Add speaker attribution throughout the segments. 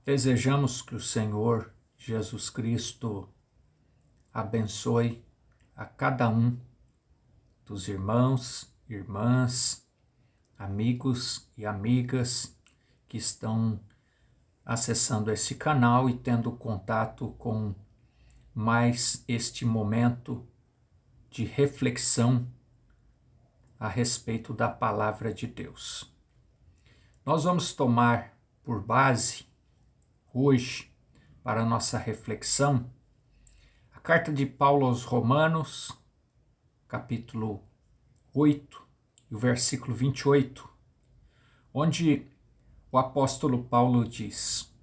Speaker 1: Desejamos que o Senhor Jesus Cristo abençoe a cada um dos irmãos, irmãs, amigos e amigas que estão acessando esse canal e tendo contato com mais este momento de reflexão a respeito da palavra de Deus. Nós vamos tomar por base hoje, para a nossa reflexão, a carta de Paulo aos Romanos, capítulo 8, e o versículo 28, onde o apóstolo Paulo diz: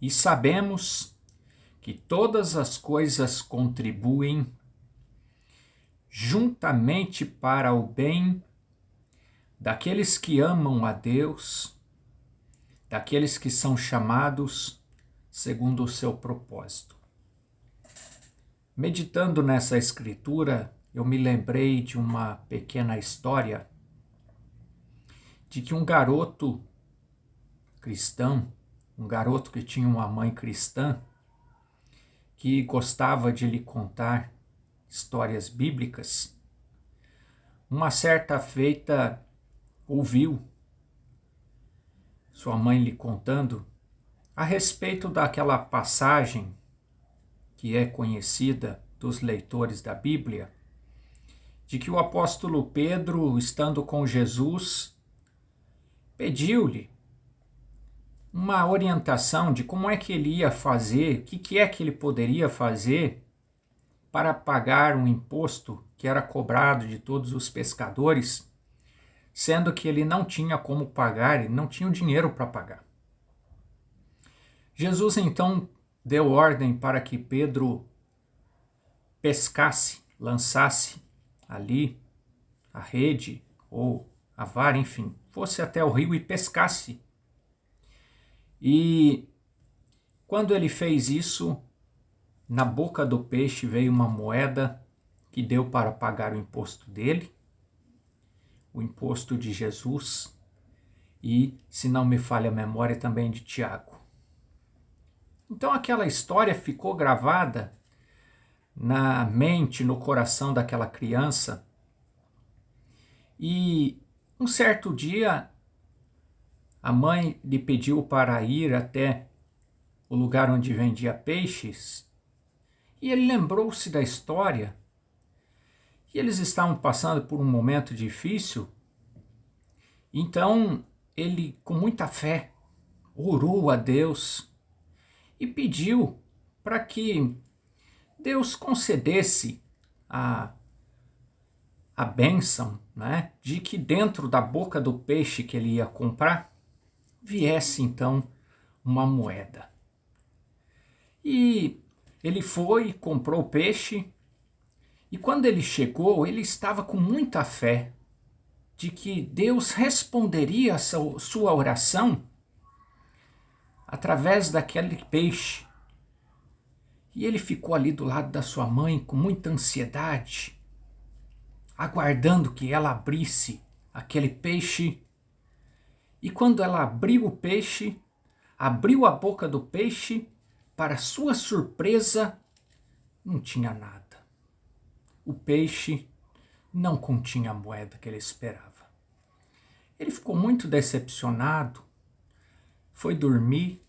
Speaker 1: "E sabemos que todas as coisas contribuem juntamente para o bem daqueles que amam a Deus, daqueles que são chamados segundo o seu propósito." Meditando nessa escritura, eu me lembrei de uma pequena história de que um garoto cristão, um garoto que tinha uma mãe cristã, que gostava de lhe contar histórias bíblicas, uma certa feita ouviu sua mãe lhe contando a respeito daquela passagem que é conhecida dos leitores da Bíblia, de que o apóstolo Pedro, estando com Jesus, pediu-lhe uma orientação de como é que ele ia fazer, o que é que ele poderia fazer para pagar um imposto que era cobrado de todos os pescadores, sendo que ele não tinha como pagar, ele não tinha o dinheiro para pagar. Jesus então deu ordem para que Pedro pescasse, lançasse ali a rede ou a vara, enfim, fosse até o rio e pescasse. E quando ele fez isso, na boca do peixe veio uma moeda que deu para pagar o imposto dele, o imposto de Jesus e, se não me falha a memória, também de Tiago. Então aquela história ficou gravada na mente, no coração daquela criança. E um certo dia a mãe lhe pediu para ir até o lugar onde vendia peixes, e ele lembrou-se da história. E eles estavam passando por um momento difícil, então ele, com muita fé, orou a Deus e pediu para que Deus concedesse a bênção, né, de que dentro da boca do peixe que ele ia comprar, viesse então uma moeda. E ele foi, comprou o peixe, e quando ele chegou, ele estava com muita fé de que Deus responderia a sua oração através daquele peixe. E ele ficou ali do lado da sua mãe com muita ansiedade, aguardando que ela abrisse aquele peixe. E quando ela abriu o peixe, abriu a boca do peixe, para sua surpresa, não tinha nada. O peixe não continha a moeda que ele esperava. Ele ficou muito decepcionado, foi dormir,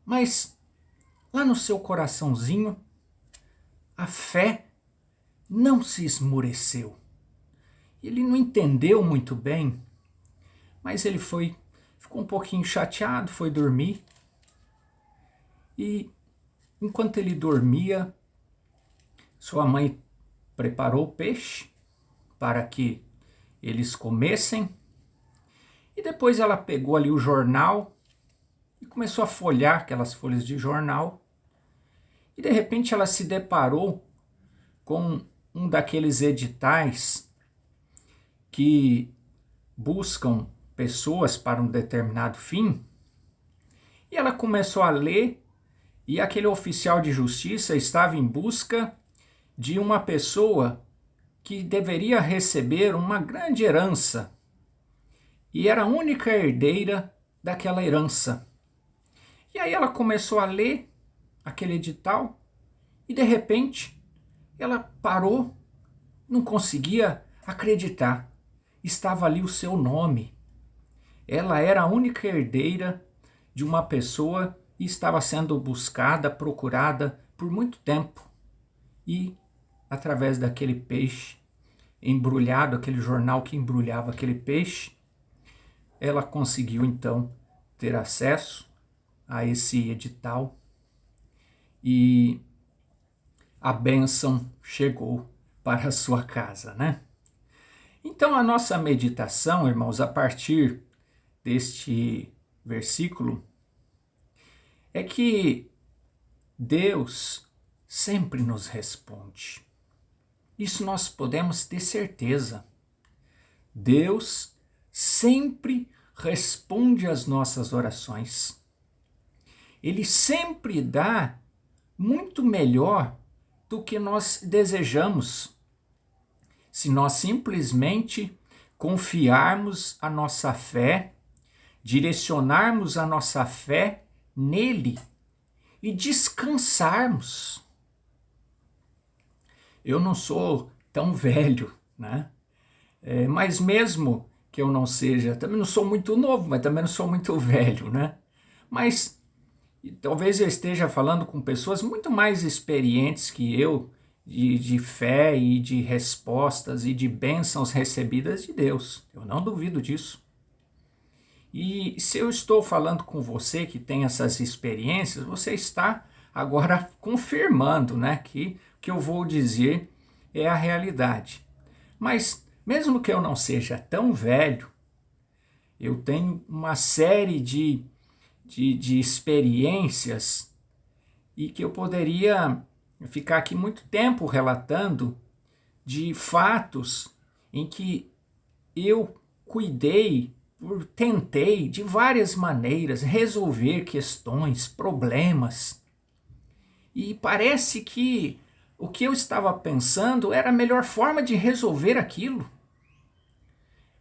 Speaker 1: mas lá no seu coraçãozinho, a fé não se esmoreceu. Ele não entendeu muito bem, mas ele ficou um pouquinho chateado, foi dormir. E enquanto ele dormia, sua mãe preparou o peixe para que eles comessem. E depois ela pegou ali o jornal e começou a folhear aquelas folhas de jornal. E de repente ela se deparou com um daqueles editais que buscam pessoas para um determinado fim. E ela começou a ler, e aquele oficial de justiça estava em busca de uma pessoa que deveria receber uma grande herança, e era a única herdeira daquela herança. E aí ela começou a ler aquele edital e de repente ela parou, não conseguia acreditar. Estava ali o seu nome. Ela era a única herdeira de uma pessoa e estava sendo buscada, procurada por muito tempo. E através daquele peixe embrulhado, aquele jornal que embrulhava aquele peixe, ela conseguiu então ter acesso a esse edital e a bênção chegou para a sua casa, né? Então a nossa meditação, irmãos, a partir deste versículo, é que Deus sempre nos responde. Isso nós podemos ter certeza. Deus sempre responde às nossas orações. Ele sempre dá muito melhor do que nós desejamos. Se nós simplesmente confiarmos a nossa fé, direcionarmos a nossa fé nele e descansarmos. Eu não sou tão velho, né? Mas mesmo que eu não seja, também não sou muito novo, mas também não sou muito velho, né? Mas talvez eu esteja falando com pessoas muito mais experientes que eu, de fé e de respostas e de bênçãos recebidas de Deus. Eu não duvido disso. E se eu estou falando com você que tem essas experiências, você está agora confirmando, né, que o que eu vou dizer é a realidade. Mas mesmo que eu não seja tão velho, eu tenho uma série de experiências e que eu poderia ficar aqui muito tempo relatando de fatos em que eu tentei de várias maneiras resolver questões, problemas. E parece que o que eu estava pensando era a melhor forma de resolver aquilo.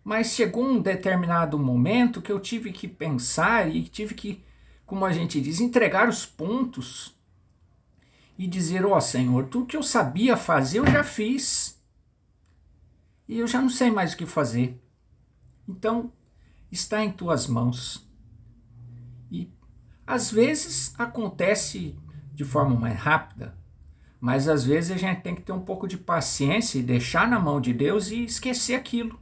Speaker 1: Mas chegou um determinado momento que eu tive que pensar e tive que, como a gente diz, entregar os pontos e dizer, ó Senhor, tudo que eu sabia fazer eu já fiz. E eu já não sei mais o que fazer. Então, está em tuas mãos. E às vezes acontece de forma mais rápida, mas às vezes a gente tem que ter um pouco de paciência e deixar na mão de Deus e esquecer aquilo.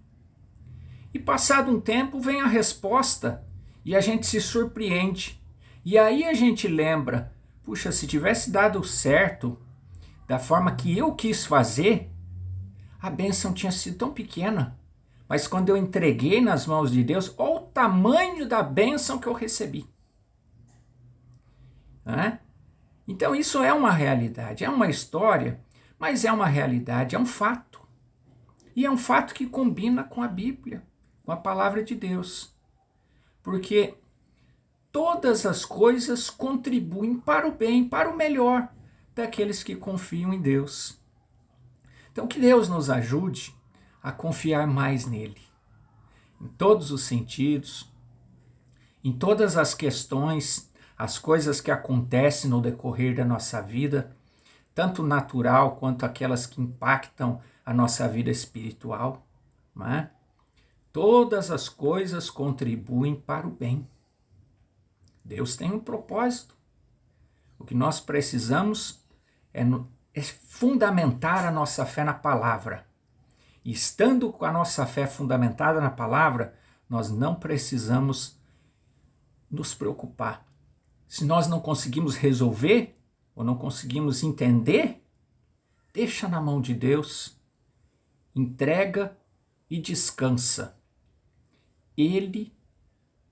Speaker 1: E passado um tempo vem a resposta e a gente se surpreende. E aí a gente lembra, puxa, se tivesse dado certo da forma que eu quis fazer, a bênção tinha sido tão pequena. Mas quando eu entreguei nas mãos de Deus, olha o tamanho da bênção que eu recebi. Então isso é uma realidade, é uma história, mas é uma realidade, é um fato. E é um fato que combina com a Bíblia, com a palavra de Deus. Porque todas as coisas contribuem para o bem, para o melhor daqueles que confiam em Deus. Então que Deus nos ajude a confiar mais nele, em todos os sentidos, em todas as questões, as coisas que acontecem no decorrer da nossa vida, tanto natural quanto aquelas que impactam a nossa vida espiritual, não é? Todas as coisas contribuem para o bem. Deus tem um propósito. O que nós precisamos é fundamentar a nossa fé na palavra. E estando com a nossa fé fundamentada na palavra, nós não precisamos nos preocupar. Se nós não conseguimos resolver ou não conseguimos entender, deixa na mão de Deus, entrega e descansa. Ele,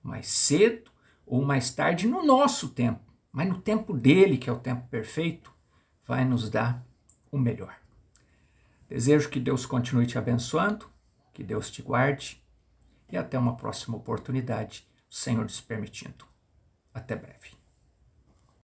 Speaker 1: mais cedo ou mais tarde, no nosso tempo, mas no tempo dele, que é o tempo perfeito, vai nos dar o melhor. Desejo que Deus continue te abençoando, que Deus te guarde e até uma próxima oportunidade, o Senhor nos permitindo. Até breve.